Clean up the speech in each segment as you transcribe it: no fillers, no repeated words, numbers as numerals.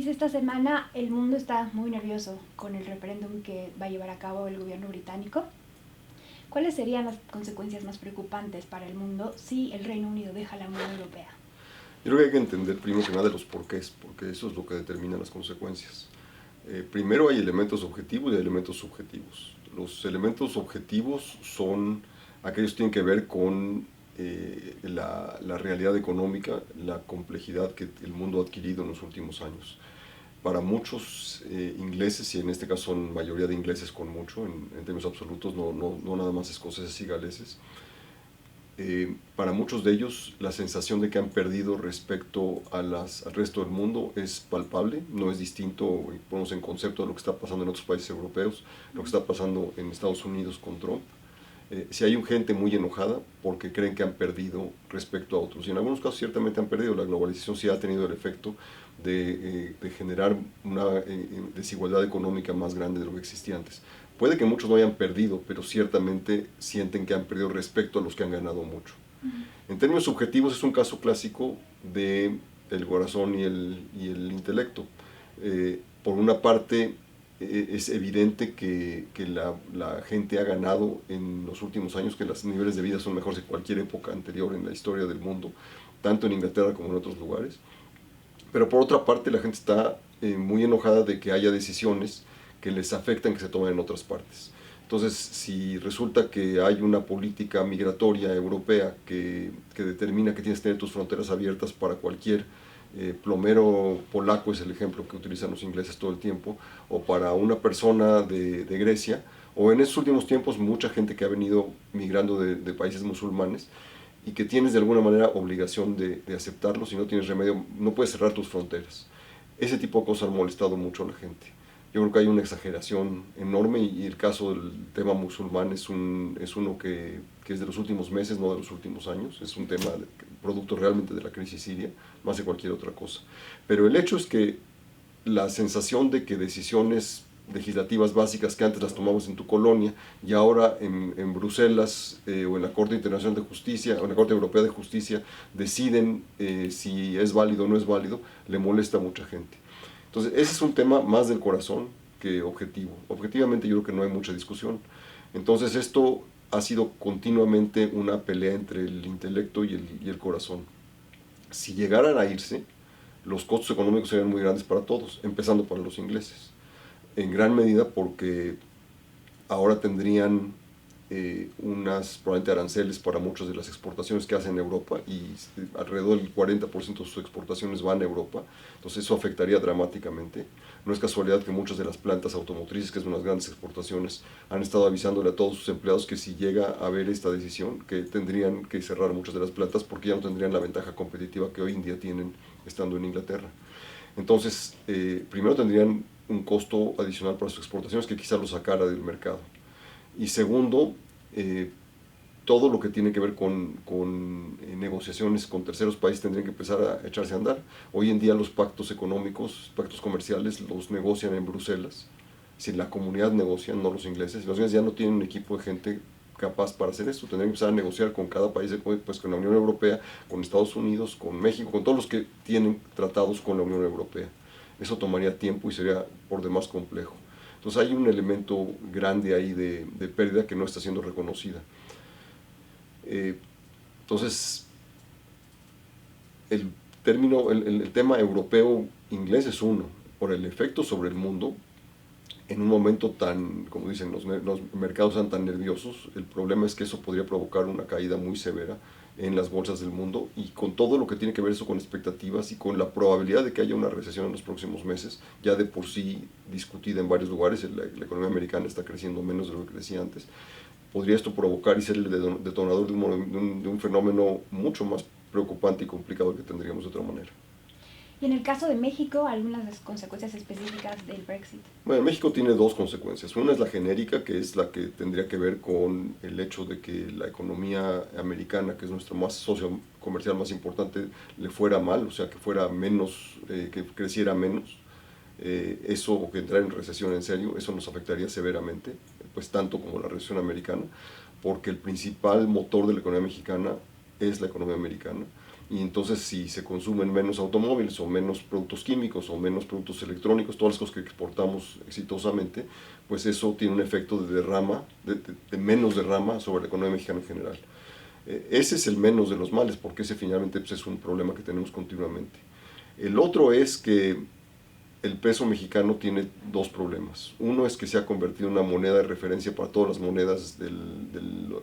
Luis, esta semana el mundo está muy nervioso con el referéndum que va a llevar a cabo el gobierno británico. ¿Cuáles serían las consecuencias más preocupantes para el mundo si el Reino Unido deja la Unión Europea? Yo creo que hay que entender primero que nada los porqués, porque eso es lo que determina las consecuencias. Primero hay elementos objetivos y hay elementos subjetivos. Los elementos objetivos son aquellos que tienen que ver con la realidad económica, la complejidad que el mundo ha adquirido en los últimos años. Para muchos ingleses, y en este caso son mayoría de ingleses con mucho, en términos absolutos, no nada más escoceses y galeses, para muchos de ellos la sensación de que han perdido respecto al resto del mundo es palpable, no es distinto, ponemos en concepto de lo que está pasando en otros países europeos, lo que está pasando en Estados Unidos con Trump. Si hay gente muy enojada porque creen que han perdido respecto a otros, y en algunos casos ciertamente han perdido. La globalización sí ha tenido el efecto de generar una desigualdad económica más grande de lo que existía antes. Puede que muchos no hayan perdido, pero ciertamente sienten que han perdido respecto a los que han ganado mucho. En términos subjetivos es un caso clásico de el corazón y el intelecto. Por una parte, es evidente que la gente ha ganado en los últimos años, que los niveles de vida son mejores que cualquier época anterior en la historia del mundo, tanto en Inglaterra como en otros lugares. Pero por otra parte, la gente está muy enojada de que haya decisiones que les afectan, que se tomen en otras partes. Entonces, si resulta que hay una política migratoria europea que determina que tienes que tener tus fronteras abiertas para cualquier plomero polaco, es el ejemplo que utilizan los ingleses todo el tiempo, o para una persona de Grecia, o en estos últimos tiempos mucha gente que ha venido migrando de países musulmanes, y que tienes de alguna manera obligación de aceptarlo, si no tienes remedio, no puedes cerrar tus fronteras. Ese tipo de cosas han molestado mucho a la gente. Yo creo que hay una exageración enorme, y el caso del tema musulmán es uno que es de los últimos meses, no de los últimos años. Es un tema producto realmente de la crisis siria, más de cualquier otra cosa. Pero el hecho es que la sensación de que decisiones legislativas básicas que antes las tomamos en tu colonia y ahora en Bruselas o en la Corte Internacional de Justicia o en la Corte Europea de Justicia deciden si es válido o no es válido, le molesta a mucha gente. Entonces ese es un tema más del corazón que objetivo. Objetivamente yo creo que no hay mucha discusión. Entonces esto ha sido continuamente una pelea entre el intelecto y el corazón. Si llegaran a irse, los costos económicos serían muy grandes para todos, empezando para los ingleses. En gran medida porque ahora tendrían probablemente aranceles para muchas de las exportaciones que hacen en Europa, y alrededor del 40% de sus exportaciones van a Europa. Entonces eso afectaría dramáticamente. No es casualidad que muchas de las plantas automotrices, que es una de las grandes exportaciones, han estado avisándole a todos sus empleados que si llega a haber esta decisión, que tendrían que cerrar muchas de las plantas porque ya no tendrían la ventaja competitiva que hoy en día tienen estando en Inglaterra. Entonces, primero tendrían un costo adicional para sus exportaciones que quizá lo sacara del mercado. Y segundo, todo lo que tiene que ver con negociaciones con terceros países tendrían que empezar a echarse a andar. Hoy en día los pactos económicos, pactos comerciales, los negocian en Bruselas. Si la comunidad negocia, no los ingleses. Los ingleses ya no tienen un equipo de gente capaz para hacer esto. Tendrían que empezar a negociar con cada país, pues con la Unión Europea, con Estados Unidos, con México, con todos los que tienen tratados con la Unión Europea. Eso tomaría tiempo y sería por demás complejo. Entonces hay un elemento grande ahí de pérdida que no está siendo reconocida. Entonces, el tema europeo-inglés es uno, por el efecto sobre el mundo. En un momento tan, como dicen, los mercados están tan nerviosos, el problema es que eso podría provocar una caída muy severa en las bolsas del mundo, y con todo lo que tiene que ver eso con expectativas y con la probabilidad de que haya una recesión en los próximos meses, ya de por sí discutida en varios lugares. La economía americana está creciendo menos de lo que crecía antes. Podría esto provocar y ser el detonador de un fenómeno mucho más preocupante y complicado que tendríamos de otra manera. Y en el caso de México, algunas consecuencias específicas del Brexit. Bueno, México tiene dos consecuencias. Una es la genérica, que es la que tendría que ver con el hecho de que la economía americana, que es nuestro socio comercial más importante, le fuera mal, o sea, que fuera menos, que creciera menos. Eso, o que entrara en recesión en serio, eso nos afectaría severamente, pues tanto como la recesión americana, porque el principal motor de la economía mexicana es la economía americana. y entonces si se consumen menos automóviles o menos productos químicos o menos productos electrónicos, todas las cosas que exportamos exitosamente, pues eso tiene un efecto de derrama, de menos derrama sobre la economía mexicana en general. Ese es el menos de los males, porque ese finalmente pues, es un problema que tenemos continuamente. El otro es que el peso mexicano tiene dos problemas. Uno es que se ha convertido en una moneda de referencia para todas las monedas de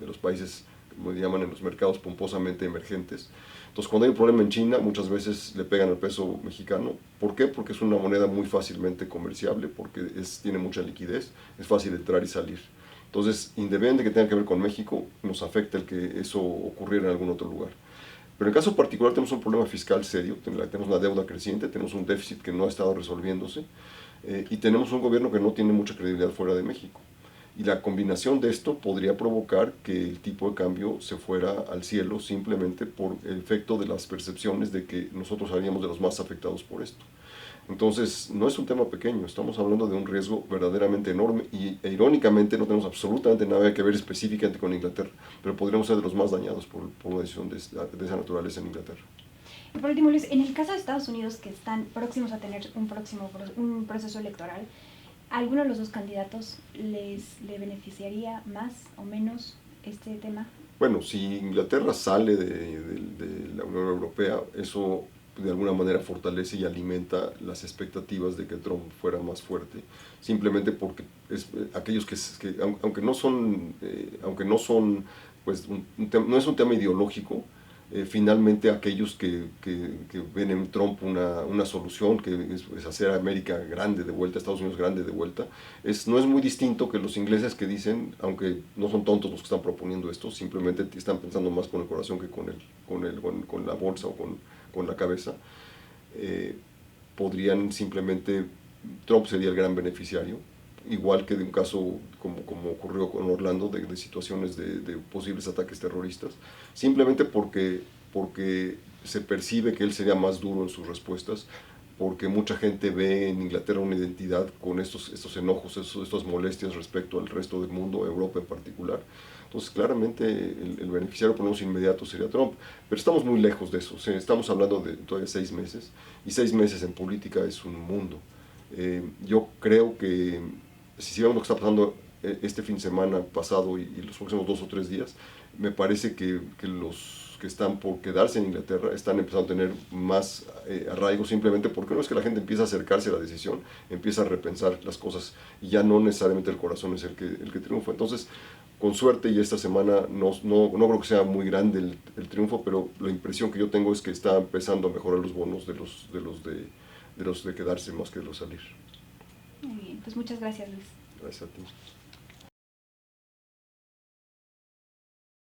los países, como llaman en los mercados, pomposamente emergentes. Entonces, cuando hay un problema en China, muchas veces le pegan al peso mexicano. ¿Por qué? Porque es una moneda muy fácilmente comerciable, porque tiene mucha liquidez, es fácil entrar y salir. Entonces, independientemente de que tenga que ver con México, nos afecta el que eso ocurriera en algún otro lugar. Pero en el caso particular tenemos un problema fiscal serio, tenemos una deuda creciente, tenemos un déficit que no ha estado resolviéndose y tenemos un gobierno que no tiene mucha credibilidad fuera de México. Y la combinación de esto podría provocar que el tipo de cambio se fuera al cielo simplemente por el efecto de las percepciones de que nosotros seríamos de los más afectados por esto. Entonces, no es un tema pequeño, estamos hablando de un riesgo verdaderamente enorme e irónicamente no tenemos absolutamente nada que ver específicamente con Inglaterra, pero podríamos ser de los más dañados por una decisión de esa naturaleza en Inglaterra. Y por último, Luis, en el caso de Estados Unidos, que están próximos a tener un proceso electoral, ¿a alguno de los dos candidatos le beneficiaría más o menos este tema? Bueno, si Inglaterra sale de la Unión Europea, eso de alguna manera fortalece y alimenta las expectativas de que Trump fuera más fuerte, simplemente porque aquellos que aunque no son, pues, no es un tema ideológico, finalmente aquellos que ven en Trump una solución, que es hacer a América grande de vuelta, Estados Unidos grande de vuelta, no es muy distinto que los ingleses que dicen, aunque no son tontos los que están proponiendo esto, simplemente están pensando más con el corazón que con la bolsa o con la cabeza, podrían simplemente, Trump sería el gran beneficiario, igual que de un caso como ocurrió con Orlando, de situaciones de posibles ataques terroristas, simplemente porque se percibe que él sería más duro en sus respuestas, porque mucha gente ve en Inglaterra una identidad con estos enojos, estas molestias respecto al resto del mundo, Europa en particular. Entonces, claramente, el beneficiario, por lo menos inmediato, sería Trump. Pero estamos muy lejos de eso. O sea, estamos hablando de todavía 6 meses, y 6 meses en política es un mundo. Yo creo que si vemos lo que está pasando este fin de semana pasado y los próximos 2 o 3 días, me parece que los que están por quedarse en Inglaterra están empezando a tener más arraigo, simplemente porque no es que la gente empieza a acercarse a la decisión, empieza a repensar las cosas y ya no necesariamente el corazón es el que triunfa. Entonces, con suerte, y esta semana no creo que sea muy grande el triunfo, pero la impresión que yo tengo es que está empezando a mejorar los bonos de quedarse más que de los salir. Muy bien, pues muchas gracias, Luis. Gracias a ti.